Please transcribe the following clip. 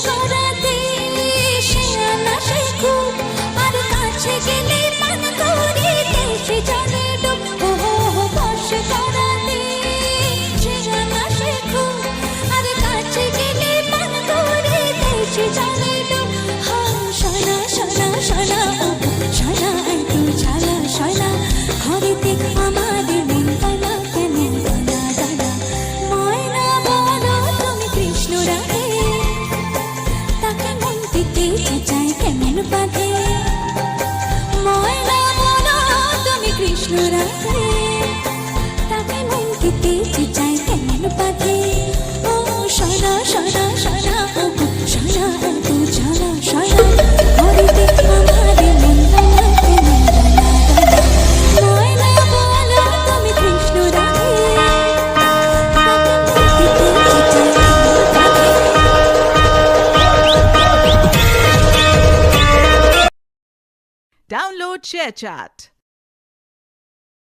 করাতে সে আনা সে খুব, আর কাছে গেলে পান করিতে সে জানে ডুব। বশ করাতে সে আনা সে খুব, আর কাছে গেলে পান করিতে সে জানে ডুব। শোনা শোনা শোনা শোনা একটু ঝালা শোনা, ঘরেতে আমাদের মন কানা কেন দানা দানা। ময়না বলো তুমি কৃষ্ণ রাধে, তাকে মন দিতে চাই কেমন বাঁধে। ময়না বলো তুমি কৃষ্ণ রাধে, তাকে মন দিতে চাই কেমন বাঁধে। ও শোনা শোনা শোনা শোনা একটু ঝালা শোনা, ঘরেতে আমাদের মন কানা কেন দানা দানা। ময়না বলো তুমি কৃষ্ণ রাধে, তাকে মন দিতে চাই কেমন বাঁধে। Download ShareChat.